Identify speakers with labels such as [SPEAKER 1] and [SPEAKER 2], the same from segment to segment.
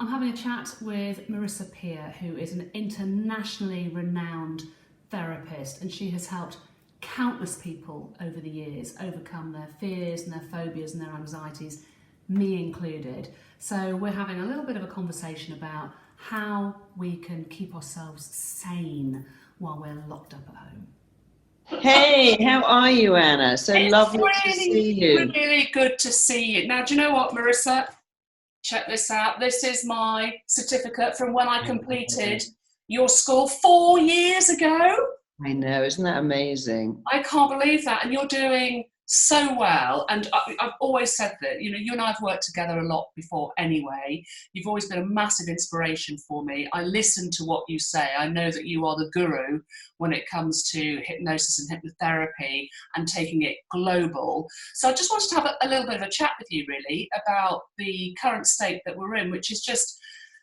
[SPEAKER 1] I'm having a chat with Marisa Peer, who is an internationally renowned therapist, and she has helped countless people over the years overcome their fears and their phobias and their anxieties, me included. So we're having a little bit of a conversation about how we can keep ourselves sane while we're locked up at home.
[SPEAKER 2] Hey, how are you, Anna? So
[SPEAKER 3] It's
[SPEAKER 2] lovely to see you.
[SPEAKER 3] really good to see you. Now, do you know what, Marissa? Check this out. This is my certificate from when I completed your school 4 years ago.
[SPEAKER 2] I know, isn't that amazing?
[SPEAKER 3] I can't believe that. And you're doing so well. And I've always said that, you know, you and I have worked together a lot before anyway. You've always been a massive inspiration for me. I listen to what you say. I know that you are the guru when it comes to hypnosis and hypnotherapy and taking it global. So I just wanted to have a little bit of a chat with you, really, about the current state that we're in, which is just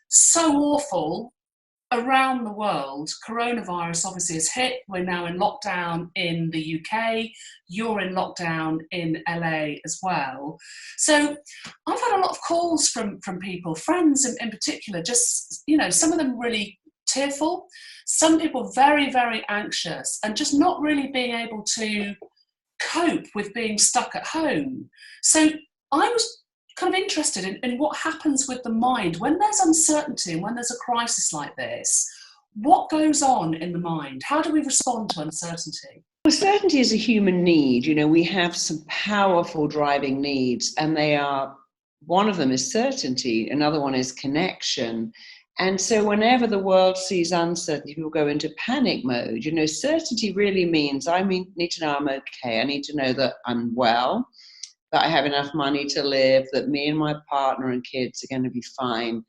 [SPEAKER 3] so awful. Around the world, coronavirus obviously has hit. We're now in lockdown in the UK. You're in lockdown in LA as well. So I've had a lot of calls from people, friends in particular, just, you know, some of them really tearful, some people very, very anxious and just not really being able to cope with being stuck at home. So I was kind of interested in what happens with the mind when there's uncertainty and when there's a crisis like this. What goes on in the mind? How do we respond to uncertainty?
[SPEAKER 2] Well, certainty is a human need. You know, we have some powerful driving needs, and they are, one of them is certainty, another one is connection. And so whenever the world sees uncertainty, people go into panic mode. You know, certainty really means need to know I'm okay. I need to know that I'm well, that I have enough money to live, that me and my partner and kids are going to be fine.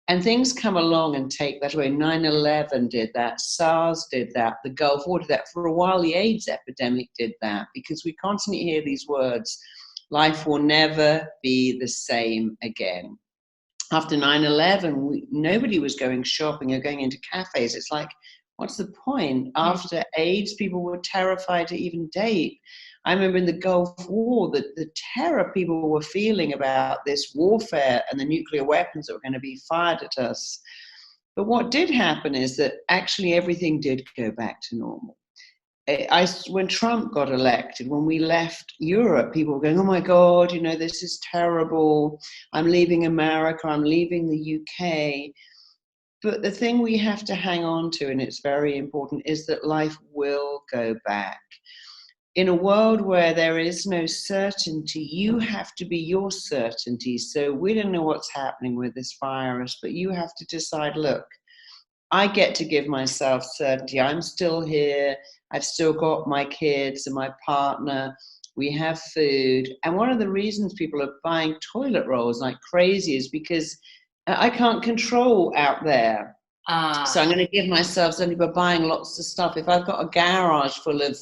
[SPEAKER 2] And things come along and take that away. 9/11 did that, SARS did that, the Gulf War did that. For a while, the AIDS epidemic did that, because we constantly hear these words, life will never be the same again. After 9/11, nobody was going shopping or going into cafes. It's like, what's the point? After AIDS, people were terrified to even date. I remember in the Gulf War, the terror people were feeling about this warfare and the nuclear weapons that were going to be fired at us. But what did happen is that actually everything did go back to normal. When Trump got elected, when we left Europe, people were going, oh my God, you know, this is terrible. I'm leaving America, I'm leaving the UK. But the thing we have to hang on to, and it's very important, is that life will go back. In a world where there is no certainty, you have to be your certainty. So we don't know what's happening with this virus, but you have to decide, look, I get to give myself certainty. I'm still here. I've still got my kids and my partner. We have food. And one of the reasons people are buying toilet rolls like crazy is because I can't control out there. So I'm going to give myself certainty by buying lots of stuff. If I've got a garage full of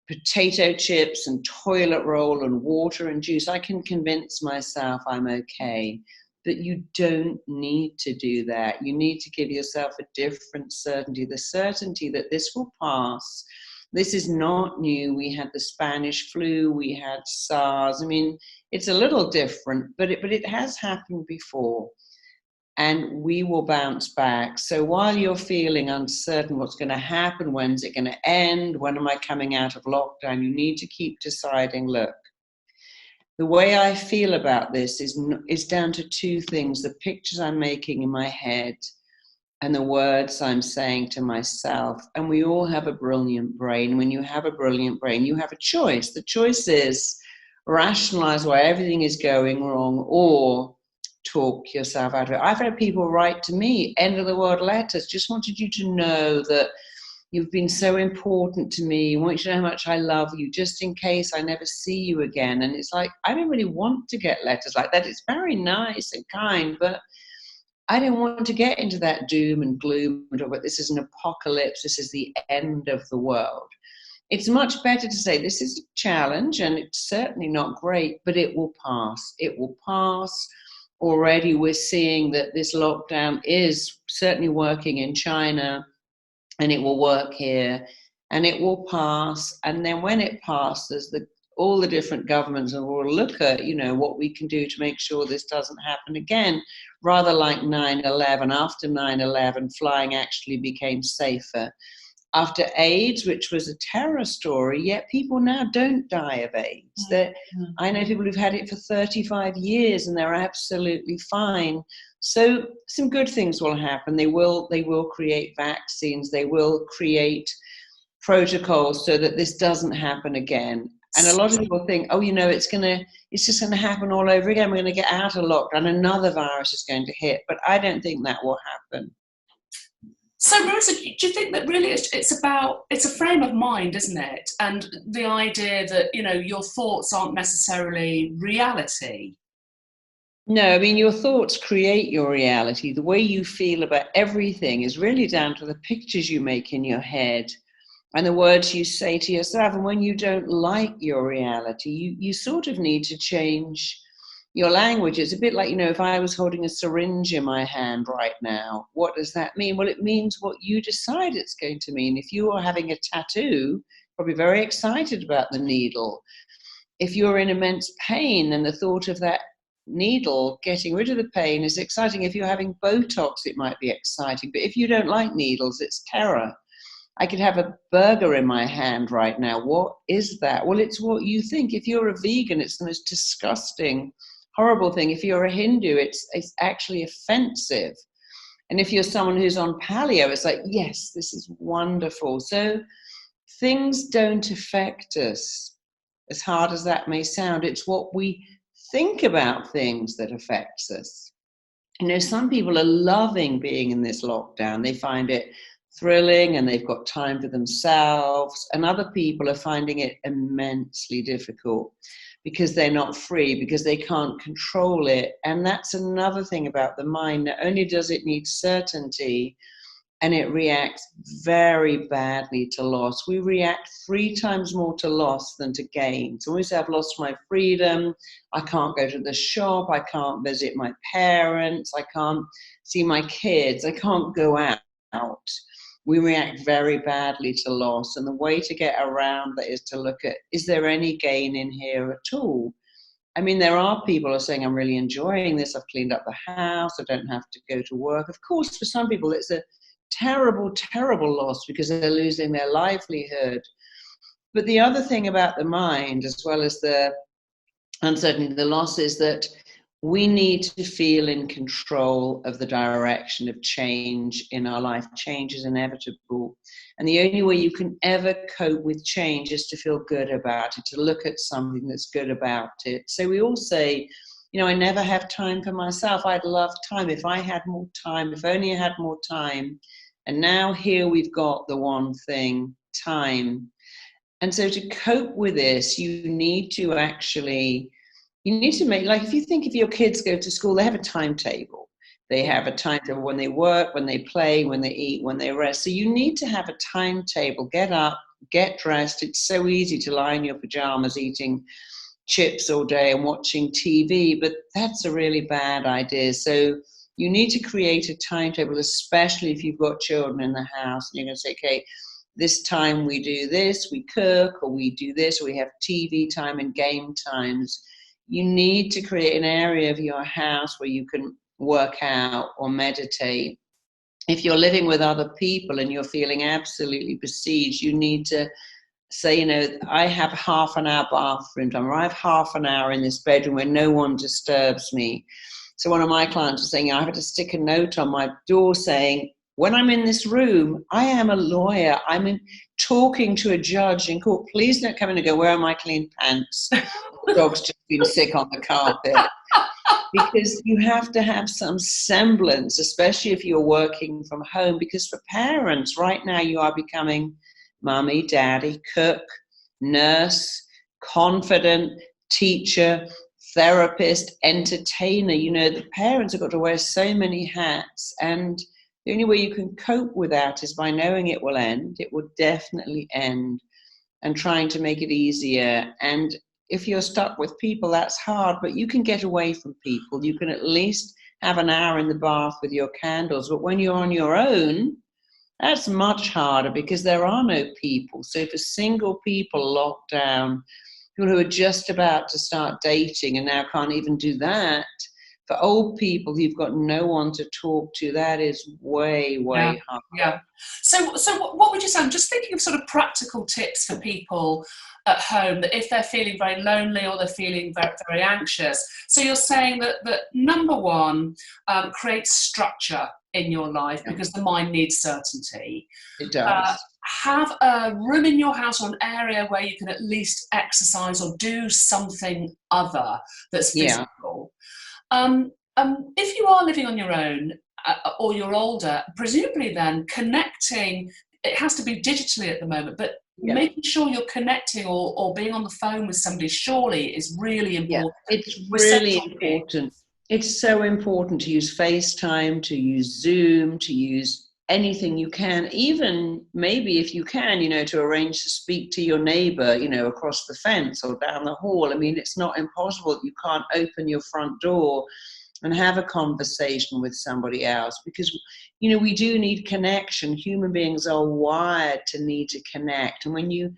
[SPEAKER 2] potato chips and toilet roll and water and juice, I can convince myself I'm okay. But you don't need to do that. You need to give yourself a different certainty, the certainty that this will pass. This is not new. We had the Spanish flu, we had SARS. I mean, it's a little different, but it has happened before. And we will bounce back. So while you're feeling uncertain what's going to happen, when's it going to end, when am I coming out of lockdown, you need to keep deciding, look, the way I feel about this is down to two things, the pictures I'm making in my head and the words I'm saying to myself. And we all have a brilliant brain. When you have a brilliant brain, you have a choice. The choice is rationalize why everything is going wrong or talk yourself out of it. I've had people write to me, end of the world letters, just wanted you to know that you've been so important to me. I want you to know how much I love you, just in case I never see you again. And it's like, I don't really want to get letters like that. It's very nice and kind, but I don't want to get into that doom and gloom and talk about this is an apocalypse, this is the end of the world. It's much better to say this is a challenge and it's certainly not great, but it will pass. It will pass. Already we're seeing that this lockdown is certainly working in China, and it will work here, and it will pass. And then when it passes, all the different governments, and we'll look at, what we can do to make sure this doesn't happen again. Rather like 9/11, after 9/11, flying actually became safer. After AIDS, which was a terror story, yet people now don't die of AIDS. I know people who've had it for 35 years and they're absolutely fine. So some good things will happen. They will create vaccines. They will create protocols so that this doesn't happen again. And a lot of people think, it's just gonna happen all over again. We're gonna get out of lockdown. Another virus is going to hit. But I don't think that will happen.
[SPEAKER 3] So, Marisa, do you think that really it's a frame of mind, isn't it? And the idea that, your thoughts aren't necessarily reality.
[SPEAKER 2] No, I mean, your thoughts create your reality. The way you feel about everything is really down to the pictures you make in your head and the words you say to yourself. And when you don't like your reality, you sort of need to change your language. It's a bit like, if I was holding a syringe in my hand right now, what does that mean? Well, it means what you decide it's going to mean. If you are having a tattoo, probably very excited about the needle. If you're in immense pain, then the thought of that needle getting rid of the pain is exciting. If you're having Botox, it might be exciting. But if you don't like needles, it's terror. I could have a burger in my hand right now. What is that? Well, it's what you think. If you're a vegan, it's the most disgusting, horrible thing. If you're a Hindu, it's actually offensive. And if you're someone who's on paleo, it's like, yes, this is wonderful. So things don't affect us, as hard as that may sound. It's what we think about things that affects us. Some people are loving being in this lockdown. They find it thrilling and they've got time for themselves. And other people are finding it immensely difficult because they're not free, because they can't control it. And that's another thing about the mind. Not only does it need certainty, and it reacts very badly to loss. We react 3 times more to loss than to gain. So when we say, I've lost my freedom, I can't go to the shop, I can't visit my parents, I can't see my kids, I can't go out. We react very badly to loss. And the way to get around that is to look at, is there any gain in here at all? I mean, there are people who are saying, I'm really enjoying this, I've cleaned up the house, I don't have to go to work. Of course, for some people, it's a terrible, terrible loss because they're losing their livelihood. But the other thing about the mind, as well as the uncertainty, the loss, is that we need to feel in control of the direction of change in our life. Change is inevitable. And the only way you can ever cope with change is to feel good about it, to look at something that's good about it. So we all say, I never have time for myself. I'd love time. If I had more time, if only I had more time. And now here we've got the one thing, time. And so to cope with this, you need to make, like if you think if your kids go to school, they have a timetable. They have a timetable when they work, when they play, when they eat, when they rest. So you need to have a timetable. Get up, get dressed. It's so easy to lie in your pajamas eating chips all day and watching TV, but that's a really bad idea. So you need to create a timetable, especially if you've got children in the house and you're going to say, okay, this time we do this, we cook, or we do this, or we have TV time and game times. You need to create an area of your house where you can work out or meditate. If you're living with other people and you're feeling absolutely besieged, you need to say, I have half an hour bathroom time, or I have half an hour in this bedroom where no one disturbs me. So one of my clients was saying, I have to stick a note on my door saying, when I'm in this room, I am a lawyer. I'm talking to a judge in court. Please don't come in and go, where are my clean pants? The dog's just been sick on the carpet. Because you have to have some semblance, especially if you're working from home. Because for parents, right now you are becoming mummy, daddy, cook, nurse, confident, teacher, therapist, entertainer. The parents have got to wear so many hats, and the only way you can cope with that is by knowing it will end. It will definitely end, and trying to make it easier. And if you're stuck with people, that's hard, but you can get away from people. You can at least have an hour in the bath with your candles. But when you're on your own, that's much harder because there are no people. So for single people locked down people who are just about to start dating and now can't even do that. For old people who've got no one to talk to, that is way hard.
[SPEAKER 3] Yeah. So what would you say? I'm just thinking of sort of practical tips for people at home that if they're feeling very lonely or they're feeling very, very anxious. So you're saying that number one, create structure in your life because the mind needs certainty.
[SPEAKER 2] It does.
[SPEAKER 3] Have a room in your house or an area where you can at least exercise or do something other that's physical. If you are living on your own or you're older, presumably then connecting, it has to be digitally at the moment, but making sure you're connecting or being on the phone with somebody surely is really important.
[SPEAKER 2] Yeah, it's really important. It's so important to use FaceTime, to use Zoom, to use anything you can, even maybe if you can, to arrange to speak to your neighbor, across the fence or down the hall. I mean, it's not impossible that you can't open your front door and have a conversation with somebody else because, we do need connection. Human beings are wired to need to connect. And when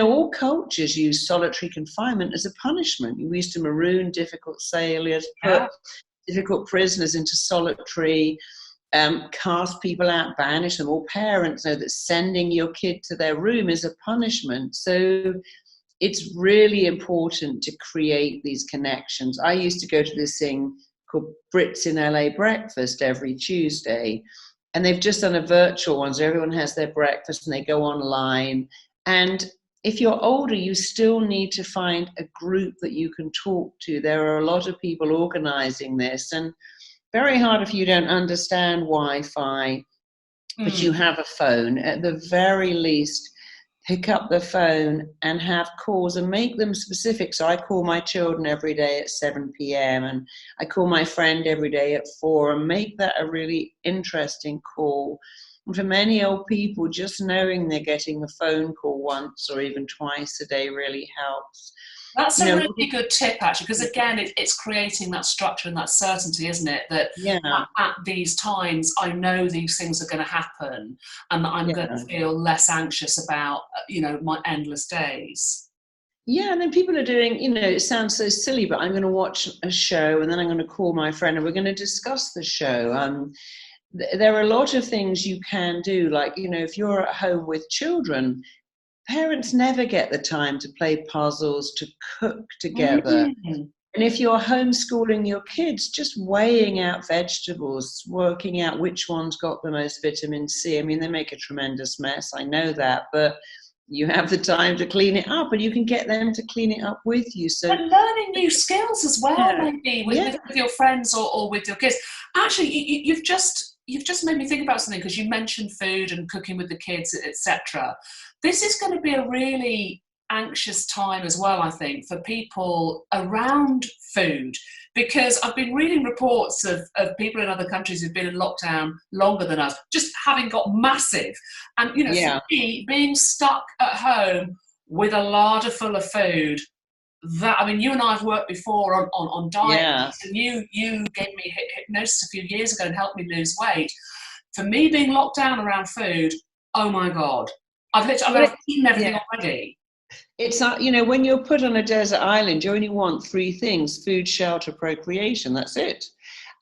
[SPEAKER 2] all cultures use solitary confinement as a punishment. We used to maroon difficult sailors, put difficult prisoners into solitary, cast people out, banish them. All parents know that sending your kid to their room is a punishment. So it's really important to create these connections. I used to go to this thing called Brits in LA Breakfast every Tuesday, and they've just done a virtual one, so everyone has their breakfast and they go online. And if you're older, you still need to find a group that you can talk to. There are a lot of people organizing this, and very hard if you don't understand Wi-Fi, but you have a phone. At the very least, pick up the phone and have calls and make them specific. So I call my children every day at 7 p.m. and I call my friend every day at 4 and make that a really interesting call. And for many old people, just knowing they're getting a phone call once or even twice a day really helps.
[SPEAKER 3] That's a really good tip, actually, because again, it's creating that structure and that certainty, isn't it? That at these times, I know these things are going to happen and that I'm going to feel less anxious about, my endless days.
[SPEAKER 2] Yeah, and then people are doing, it sounds so silly, but I'm going to watch a show and then I'm going to call my friend and we're going to discuss the show. There are a lot of things you can do, like, if you're at home with children, parents never get the time to play puzzles, to cook together. And if you're homeschooling your kids, just weighing out vegetables, working out which one's got the most vitamin C. I mean, they make a tremendous mess, I know that, but you have the time to clean it up and you can get them to clean it up with you. So
[SPEAKER 3] and learning new skills as well, maybe with your friends or with your kids. Actually, you've just made me think about something because you mentioned food and cooking with the kids, etc. This is going to be a really anxious time as well, I think, for people around food, because I've been reading reports of people in other countries who've been in lockdown longer than us, just having got massive. And, for me, being stuck at home with a larder full of food, you and I have worked before on diet, and you gave me hypnosis a few years ago and helped me lose weight. For me, being locked down around food, oh my God, I've eaten everything already.
[SPEAKER 2] It's not, when you're put on a desert island, you only want 3 things: food, shelter, procreation. That's it.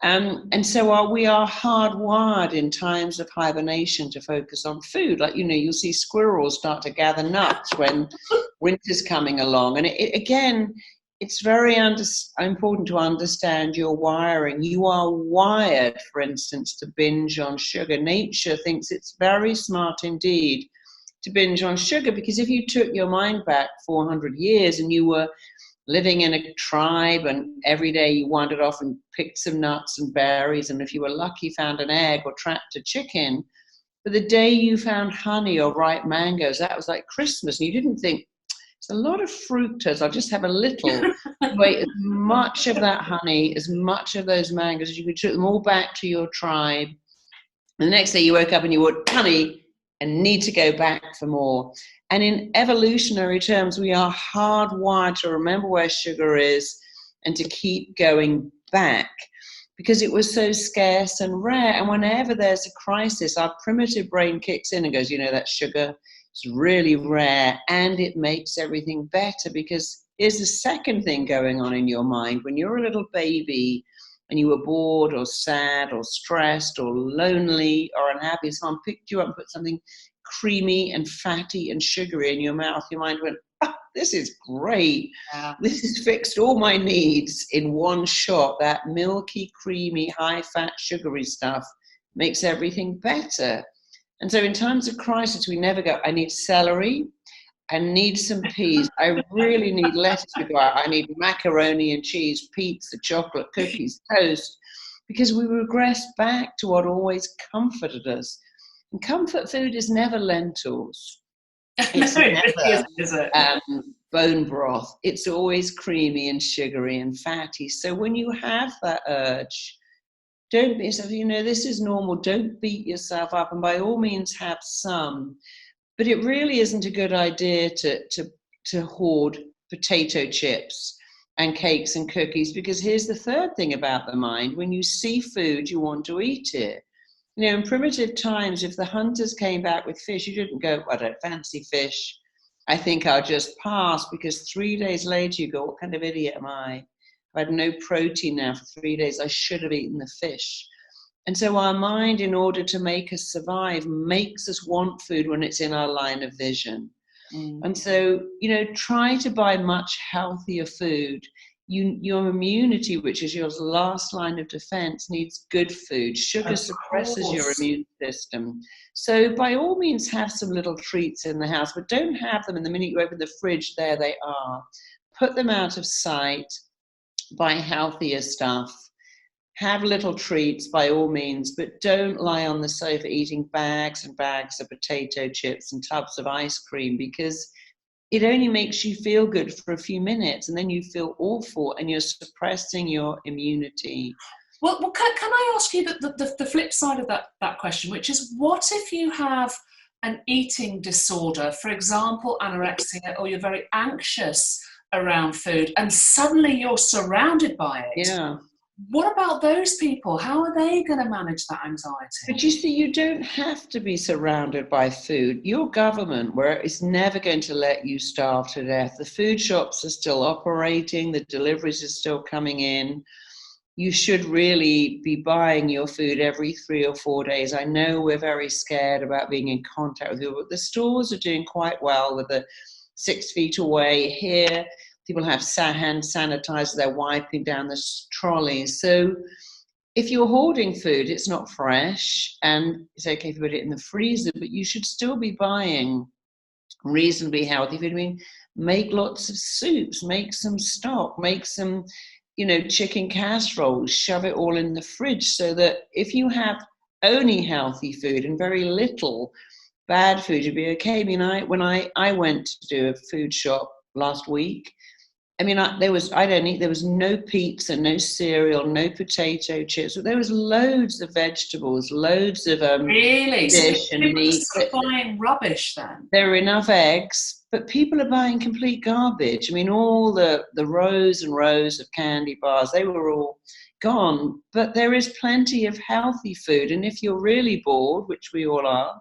[SPEAKER 2] And so we are hardwired in times of hibernation to focus on food. Like, you'll see squirrels start to gather nuts when winter's coming along. And again, it's very important to understand your wiring. You are wired, for instance, to binge on sugar. Nature thinks it's very smart indeed to binge on sugar, because if you took your mind back 400 years and you were living in a tribe and every day you wandered off and picked some nuts and berries, and if you were lucky found an egg or trapped a chicken, but the day you found honey or ripe mangoes, that was like Christmas. And you didn't think, it's a lot of fructose, I'll just have a little. Wait, as much of that honey, as much of those mangoes as you could, took them all back to your tribe. And the next day you woke up and you would honey and need to go back for more. And in evolutionary terms, we are hardwired to remember where sugar is and to keep going back because it was so scarce and rare. And whenever there's a crisis, our primitive brain kicks in and goes, that sugar is really rare, and it makes everything better because here's the second thing going on in your mind. When you're a little baby and you were bored or sad or stressed or lonely or unhappy, someone picked you up and put something creamy and fatty and sugary in your mouth, your mind went, oh, this is great.
[SPEAKER 3] Yeah.
[SPEAKER 2] This has fixed all my needs in one shot. That milky, creamy, high-fat, sugary stuff makes everything better. And so in times of crisis, we never go, I need celery, I need some peas, I really need lettuce to go out, I need macaroni and cheese, pizza, chocolate, cookies, toast, because we regress back to what always comforted us. And comfort food is never lentils. It's
[SPEAKER 3] No, it really isn't, is it?
[SPEAKER 2] Bone broth. It's always creamy and sugary and fatty. So when you have that urge, don't be yourself, this is normal. Don't beat yourself up, and by all means have some. But it really isn't a good idea to hoard potato chips and cakes and cookies, because here's the third thing about the mind. When you see food, you want to eat it. In primitive times, if the hunters came back with fish, you didn't go, I don't fancy fish, I think I'll just pass, because 3 days later you go, what kind of idiot am I? I've had no protein now for 3 days, I should have eaten the fish. And so our mind, in order to make us survive, makes us want food when it's in our line of vision. And so, try to buy much healthier food. Your immunity, which is your last line of defense, needs good food. Sugar suppresses your immune system. So by all means, have some little treats in the house, but don't have them, and the minute you open the fridge, there they are. Put them out of sight. Buy healthier stuff. Have little treats by all means, but don't lie on the sofa eating bags and bags of potato chips and tubs of ice cream, because it only makes you feel good for a few minutes, and then you feel awful and you're suppressing your immunity.
[SPEAKER 3] Well, can I ask you the flip side of that question, which is, what if you have an eating disorder, for example, anorexia, or you're very anxious around food and suddenly you're surrounded by it?
[SPEAKER 2] Yeah.
[SPEAKER 3] What about those people? How are they going to manage that anxiety?
[SPEAKER 2] But you see, you don't have to be surrounded by food. Your government, where it's never going to let you starve to death. The food shops are still operating. The deliveries are still coming in. You should really be buying your food every 3 or 4 days. I know we're very scared about being in contact with people, but the stores are doing quite well with the 6 feet away. Here, people have hand sanitizer, they're wiping down the trolleys. So if you're hoarding food, it's not fresh, and it's okay if you put it in the freezer, but you should still be buying reasonably healthy food. I mean, make lots of soups, make some stock, make some, chicken casseroles, shove it all in the fridge, so that if you have only healthy food and very little bad food, you'd be okay. I mean, when I went to do a food shop last week, there was no pizza, no cereal, no potato chips, but there was loads of vegetables, loads of
[SPEAKER 3] really?
[SPEAKER 2] fish
[SPEAKER 3] So
[SPEAKER 2] and meat.
[SPEAKER 3] people are buying rubbish then?
[SPEAKER 2] There are enough eggs, but people are buying complete garbage. All the rows and rows of candy bars, they were all gone. But there is plenty of healthy food, and if you're really bored, which we all are,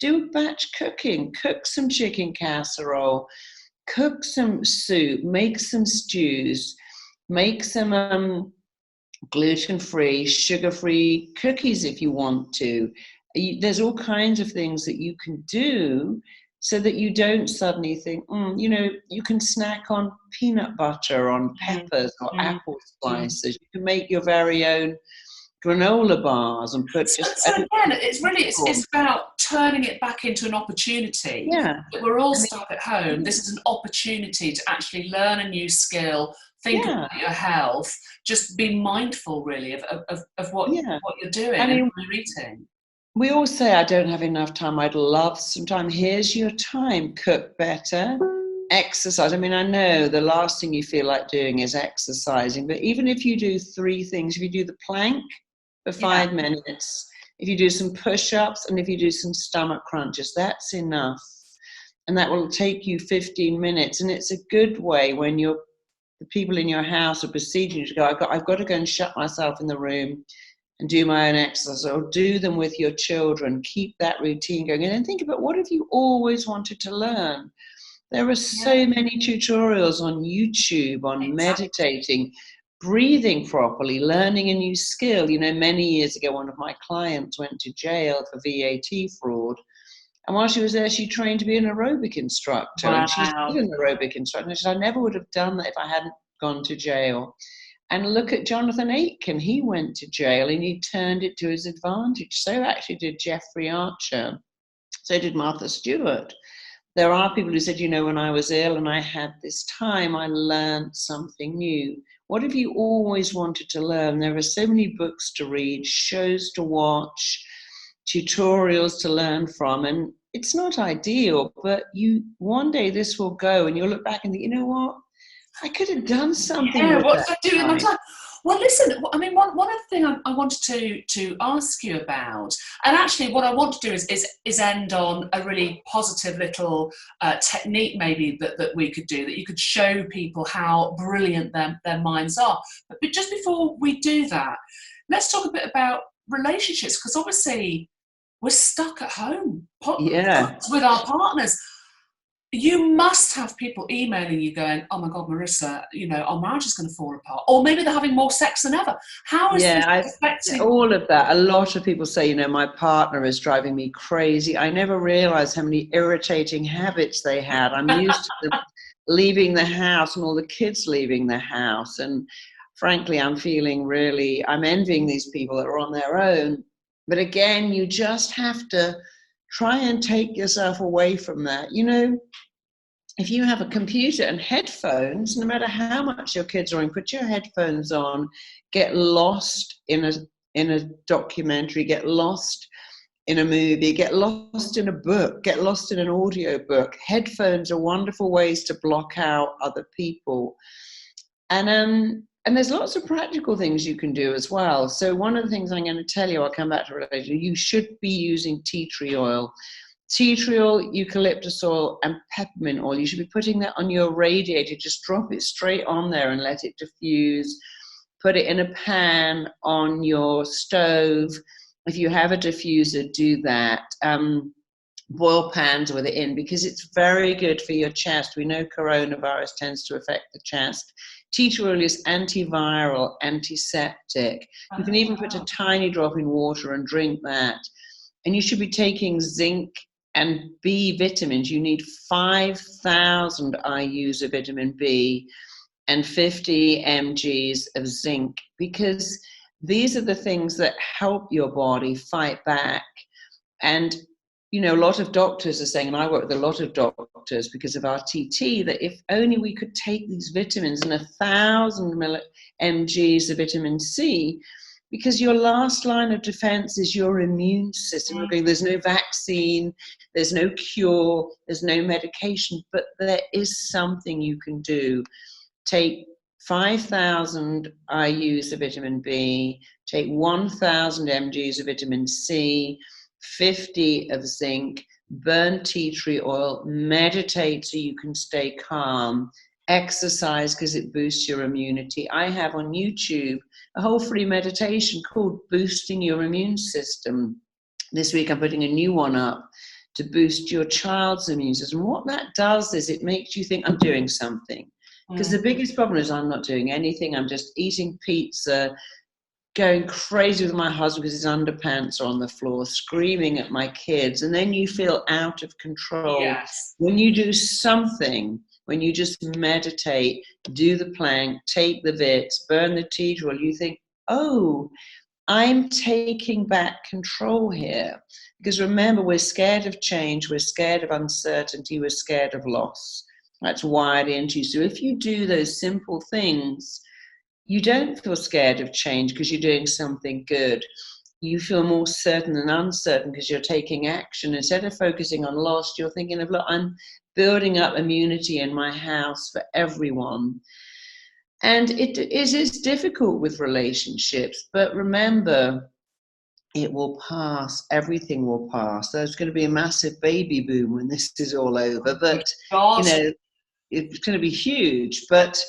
[SPEAKER 2] do batch cooking. Cook some chicken casserole. Cook some soup, make some stews, make some gluten-free, sugar-free cookies if you want to. There's all kinds of things that you can do so that you don't suddenly think, you can snack on peanut butter, on peppers or apple slices. You can make your very own granola bars and put
[SPEAKER 3] so again, it's about turning it back into an opportunity.
[SPEAKER 2] Yeah.
[SPEAKER 3] We're all stuck at home. This is an opportunity to actually learn a new skill, think about your health, just be mindful really of what you're doing and what you're eating.
[SPEAKER 2] We all say, I don't have enough time, I'd love some time. Here's your time. Cook better, exercise. I know the last thing you feel like doing is exercising, but even if you do 3 things, if you do the plank for 5 minutes, if you do some push-ups, and if you do some stomach crunches, that's enough. And that will take you 15 minutes. And it's a good way when the people in your house are besieging you to go, I've got to go and shut myself in the room and do my own exercise, or do them with your children. Keep that routine going. And then think about, what have you always wanted to learn? There are so many tutorials on YouTube on meditating, breathing properly, learning a new skill. You know, many years ago, one of my clients went to jail for VAT fraud. And while she was there, she trained to be an aerobic instructor.
[SPEAKER 3] Wow.
[SPEAKER 2] And she's still an aerobic instructor. And she said, I never would have done that if I hadn't gone to jail. And look at Jonathan Aitken. He went to jail and he turned it to his advantage. So actually did Jeffrey Archer. So did Martha Stewart. There are people who said, you know, when I was ill and I had this time, I learned something new. What have you always wanted to learn? There are so many books to read, shows to watch, tutorials to learn from. And it's not ideal, but one day this will go and you'll look back and think, you know what? I could have done something with
[SPEAKER 3] what's
[SPEAKER 2] that
[SPEAKER 3] I doing
[SPEAKER 2] time.
[SPEAKER 3] my time? Well, listen, I mean, one other thing I wanted to ask you about, and actually what I want to do is end on a really positive little technique maybe that we could do, that you could show people how brilliant their minds are. But just before we do that, let's talk a bit about relationships, because obviously we're stuck at home with our partners. You must have people emailing you going, oh my God, Marisa, you know, our marriage is going to fall apart. Or maybe they're having more sex than ever. How is this affecting?
[SPEAKER 2] All of that. A lot of people say, you know, my partner is driving me crazy. I never realized how many irritating habits they had. I'm used to them leaving the house and all the kids leaving the house. And frankly, I'm envying these people that are on their own. But again, you just have to try and take yourself away from that. You know, if you have a computer and headphones, no matter how much your kids are in, put your headphones on, get lost in a documentary, get lost in a movie, get lost in a book, get lost in an audio book. Headphones are wonderful ways to block out other people. And there's lots of practical things you can do as well. So one of the things I'm going to tell you, I'll come back to it later, you should be using tea tree oil. Tea tree oil, eucalyptus oil, and peppermint oil. You should be putting that on your radiator. Just drop it straight on there and let it diffuse. Put it in a pan on your stove. If you have a diffuser, do that. Boil pans with it in, because it's very good for your chest. We know coronavirus tends to affect the chest. Tea tree oil is antiviral, antiseptic. You can even put a tiny drop in water and drink that. And you should be taking zinc and B vitamins. You need 5,000 IUs of vitamin B and 50 mgs of zinc, because these are the things that help your body fight back. And you know, a lot of doctors are saying, and I work with a lot of doctors because of our TT, that if only we could take these vitamins and 1,000 mgs of vitamin C, because your last line of defense is your immune system. Okay, there's no vaccine, there's no cure, there's no medication, but there is something you can do. Take 5,000 IUs of vitamin B, take 1,000 mgs of vitamin C, 50 of zinc, burn tea tree oil, meditate so you can stay calm, exercise because it boosts your immunity. I have on YouTube a whole free meditation called Boosting Your Immune System. This week I'm putting a new one up to boost your child's immune system. What that does is it makes you think, I'm doing something. Because the biggest problem is I'm not doing anything. I'm just eating pizza, going crazy with my husband because his underpants are on the floor, screaming at my kids, and then you feel out of control.
[SPEAKER 3] Yes.
[SPEAKER 2] When you do something, when you just meditate, do the plank, take the Vits, burn the tea tree oil, you think, oh, I'm taking back control here. Because remember, we're scared of change, we're scared of uncertainty, we're scared of loss. That's wired into you. So if you do those simple things, you don't feel scared of change because you're doing something good. You feel more certain than uncertain because you're taking action. Instead of focusing on loss, you're thinking of, look, I'm building up immunity in my house for everyone. And it is difficult with relationships, but remember, it will pass. Everything will pass. There's going to be a massive baby boom when this is all over, but you know, it's going to be huge. But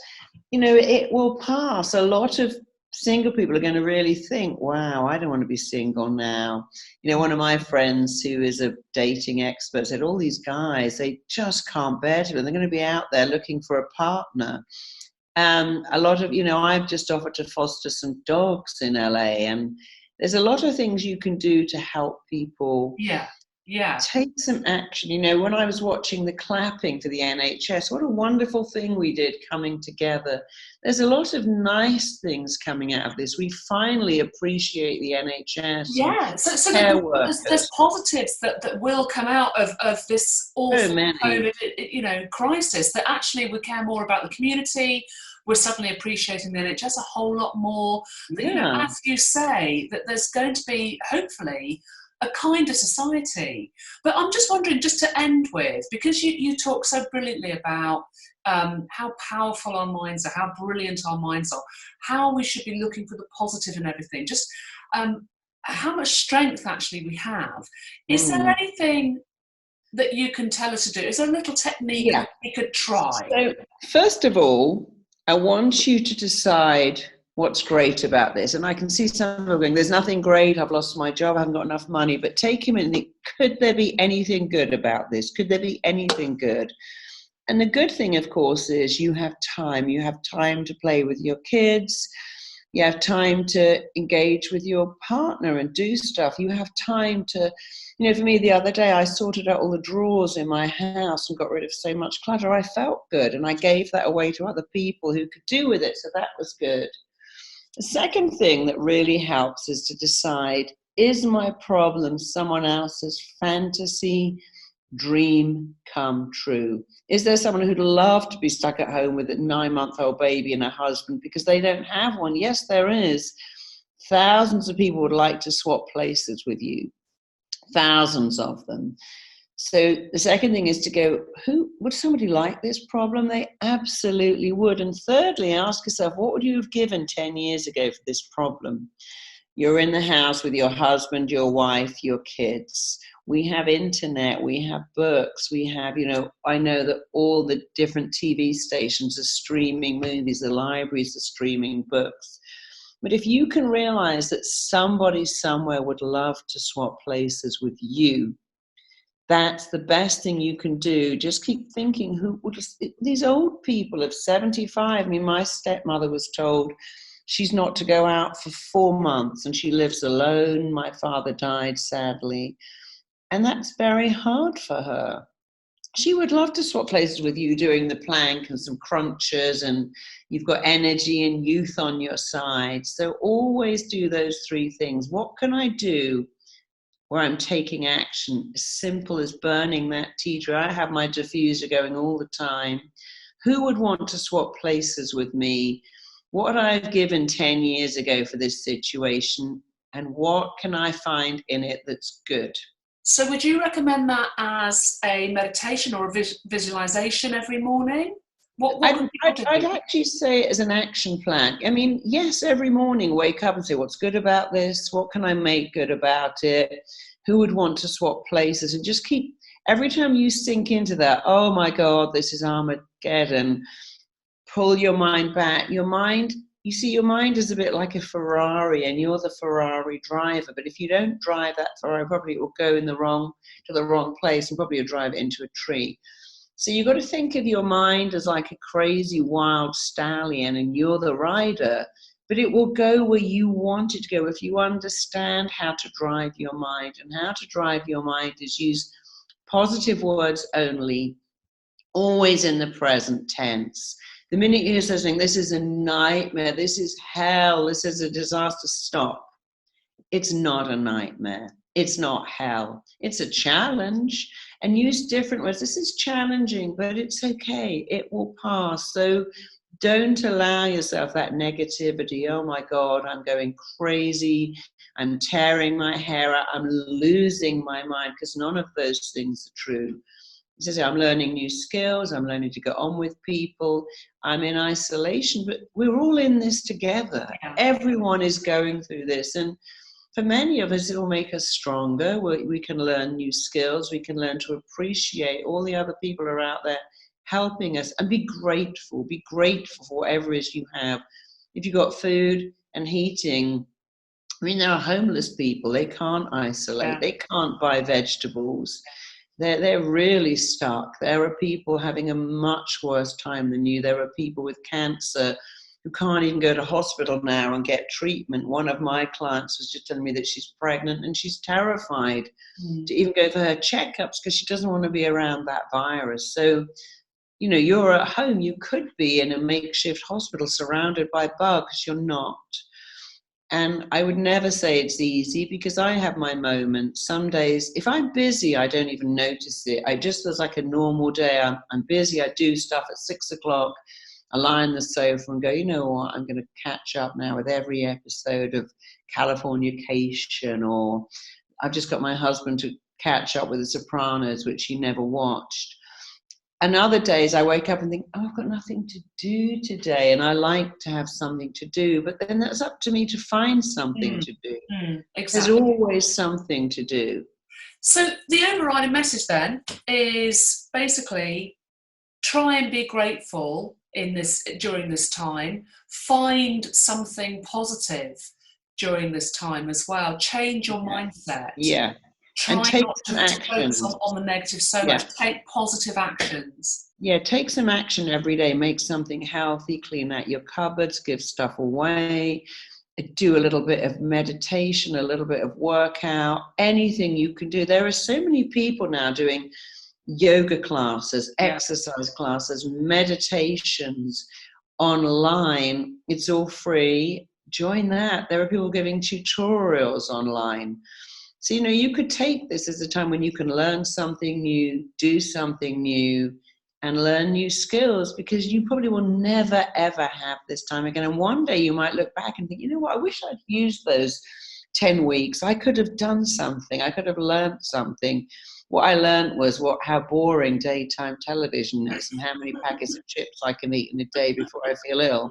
[SPEAKER 2] you know, it will pass. A lot of single people are going to really think, wow, I don't want to be single now. One of my friends who is a dating expert said all these guys, they just can't bear to, and they're going to be out there looking for a partner. A lot of, I've just offered to foster some dogs in LA, and there's a lot of things you can do to help people.
[SPEAKER 3] Yeah.
[SPEAKER 2] Take some action. When I was watching the clapping for the NHS, what a wonderful thing we did coming together. There's a lot of nice things coming out of this. We finally appreciate the NHS.
[SPEAKER 3] Yeah, so there's positives that will come out of this awful COVID, crisis, that actually we care more about the community. We're suddenly appreciating the NHS a whole lot more.
[SPEAKER 2] Yeah.
[SPEAKER 3] As you say, that there's going to be, hopefully, a kinder society. But I'm just wondering, just to end with, because you talk so brilliantly about how powerful our minds are, how brilliant our minds are, how we should be looking for the positive in everything, just how much strength actually we have. Is there anything that you can tell us to do? Is there a little technique that we could try?
[SPEAKER 2] So, first of all, I want you to decide what's great about this. And I can see some people going, there's nothing great, I've lost my job, I haven't got enough money. But take him and think, could there be anything good about this? Could there be anything good? And the good thing, of course, is you have time. You have time to play with your kids. You have time to engage with your partner and do stuff. You have time to, for me, the other day, I sorted out all the drawers in my house and got rid of so much clutter. I felt good, and I gave that away to other people who could do with it. So that was good. The second thing that really helps is to decide, is my problem someone else's fantasy, dream come true? Is there someone who'd love to be stuck at home with a 9-month-old baby and a husband because they don't have one? Yes, there is. Thousands of people would like to swap places with you. Thousands of them. So the second thing is to go, would somebody like this problem? They absolutely would. And thirdly, ask yourself, what would you have given 10 years ago for this problem? You're in the house with your husband, your wife, your kids. We have internet, we have books, we have, I know that all the different TV stations are streaming movies, the libraries are streaming books. But if you can realize that somebody somewhere would love to swap places with you, that's the best thing you can do. Just keep thinking, these old people of 75, my stepmother was told she's not to go out for 4 months, and she lives alone. My father died, sadly. And that's very hard for her. She would love to swap places with you doing the plank and some crunches, and you've got energy and youth on your side. So always do those 3 things. What can I do where I'm taking action? As simple as burning that tea tray. I have my diffuser going all the time. Who would want to swap places with me? What would I have given 10 years ago for this situation? And what can I find in it that's good?
[SPEAKER 3] So would you recommend that as a meditation or a visualization every morning?
[SPEAKER 2] I'd actually say it as an action plan. Yes, every morning wake up and say, what's good about this? What can I make good about it? Who would want to swap places? And just keep, every time you sink into that, oh my God, this is Armageddon, pull your mind back. Your mind is a bit like a Ferrari, and you're the Ferrari driver. But if you don't drive that Ferrari properly, it will go to the wrong place, and probably you'll drive it into a tree. So you've got to think of your mind as like a crazy wild stallion, and you're the rider, but it will go where you want it to go if you understand how to drive your mind. And how to drive your mind is use positive words only, always in the present tense. The minute you hear something, this is a nightmare, this is hell, this is a disaster, stop. It's not a nightmare. It's not hell. It's a challenge. And use different words. This is challenging, but it's okay. It will pass. So don't allow yourself that negativity. Oh my God, I'm going crazy. I'm tearing my hair out. I'm losing my mind, because none of those things are true. I'm learning new skills. I'm learning to get on with people. I'm in isolation, but we're all in this together.
[SPEAKER 3] Yeah.
[SPEAKER 2] Everyone is going through this. And for many of us, it will make us stronger. We can learn new skills. We can learn to appreciate all the other people who are out there helping us, and be grateful. Be grateful for whatever it is you have. If you've got food, and heating. I mean, there are homeless people. They can't isolate.
[SPEAKER 3] Yeah.
[SPEAKER 2] They can't buy vegetables. They're really stuck. There are people having a much worse time than you. There are people with cancer who can't even go to hospital now and get treatment. One of my clients was just telling me that she's pregnant and she's terrified to even go for her checkups because she doesn't want to be around that virus. So, you know, you're at home. You could be in a makeshift hospital surrounded by bugs. You're not. And I would never say it's easy because I have my moments. Some days, if I'm busy, I don't even notice it. I just feels like a normal day. I'm busy. I do stuff at 6 o'clock. I lie on the sofa and go, you know what? I'm going to catch up now with every episode of Californication, or I've just got my husband to catch up with The Sopranos, which he never watched. And other days I wake up and think, oh, I've got nothing to do today. And I like to have something to do. But then that's up to me to find something to do.
[SPEAKER 3] Exactly.
[SPEAKER 2] There's always something to do.
[SPEAKER 3] So the overriding message then is basically try and be grateful during this time. Find something positive during this time as well. Change your mindset.
[SPEAKER 2] Yeah.
[SPEAKER 3] Try
[SPEAKER 2] and take
[SPEAKER 3] not
[SPEAKER 2] some
[SPEAKER 3] to
[SPEAKER 2] action
[SPEAKER 3] focus on the negative so much. Take positive actions.
[SPEAKER 2] Yeah, take some action every day. Make something healthy, clean out your cupboards, give stuff away, do a little bit of meditation, a little bit of workout, anything you can do. There are so many people now doing yoga classes, exercise classes, meditations online. It's all free. Join that. There are people giving tutorials online. So, you know, you could take this as a time when you can learn something new, do something new, and learn new skills, because you probably will never, ever have this time again. And one day you might look back and think, you know what, I wish I'd used those 10 weeks. I could have done something. I could have learned something. What I learned was how boring daytime television is and how many packets of chips I can eat in a day before I feel ill.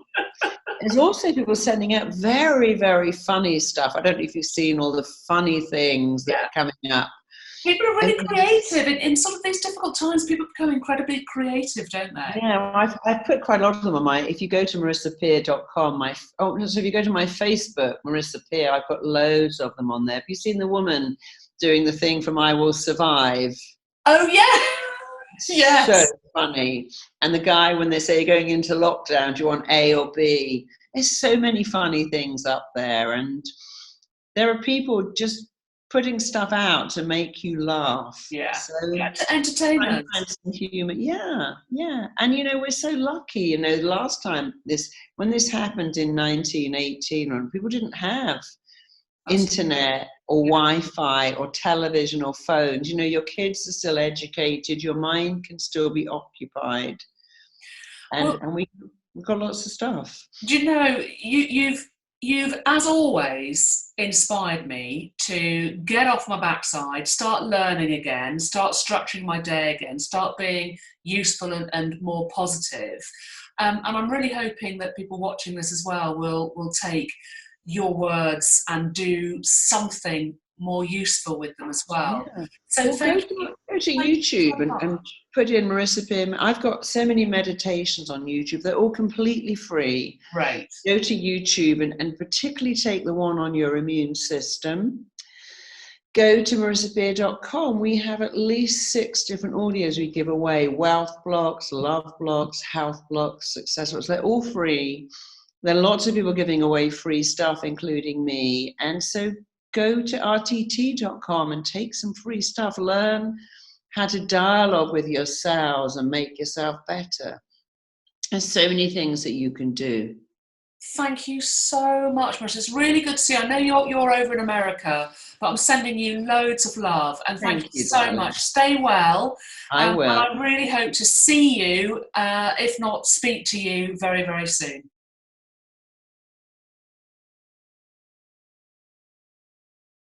[SPEAKER 2] There's also people sending out very, very funny stuff. I don't know if you've seen all the funny things that are coming up.
[SPEAKER 3] People are really creative. In some of these difficult times, people become incredibly creative, don't they?
[SPEAKER 2] Yeah, I've put quite a lot of them on my, if you go to marisapeer.com, so if you go to my Facebook, Marisa Peer, I've got loads of them on there. Have you seen the woman doing the thing from I Will Survive?
[SPEAKER 3] Oh, yeah. Yes.
[SPEAKER 2] So funny. And the guy, when they say you're going into lockdown, do you want A or B? There's so many funny things up there. And there are people just putting stuff out to make you laugh.
[SPEAKER 3] Yeah.
[SPEAKER 2] So
[SPEAKER 3] to entertainment.
[SPEAKER 2] Yeah. And, you know, we're so lucky. You know, last time when this happened in 1918, when people didn't have internet or Wi-Fi or television or phones, you know, your kids are still educated, your mind can still be occupied, and we've got lots of stuff.
[SPEAKER 3] Do you know, you've as always inspired me to get off my backside, start learning again, start structuring my day again, start being useful and more positive. And I'm really hoping that people watching this as well will take your words and do something more useful with them as well. Yeah. So thank you.
[SPEAKER 2] Go to YouTube and put in Marisa Peer. I've got so many meditations on YouTube. They're all completely free.
[SPEAKER 3] Right.
[SPEAKER 2] Go to YouTube and particularly take the one on your immune system. Go to marisapeer.com. We have at least 6 different audios we give away. Wealth blocks, love blocks, health blocks, success blocks. They're all free. There are lots of people giving away free stuff, including me. And so go to rtt.com and take some free stuff. Learn how to dialogue with yourselves and make yourself better. There's so many things that you can do.
[SPEAKER 3] Thank you so much, Marisa. It's really good to see you. I know you're over in America, but I'm sending you loads of love. And thank you so much. Stay well.
[SPEAKER 2] I will.
[SPEAKER 3] And I really hope to see you, if not speak to you, very, very soon.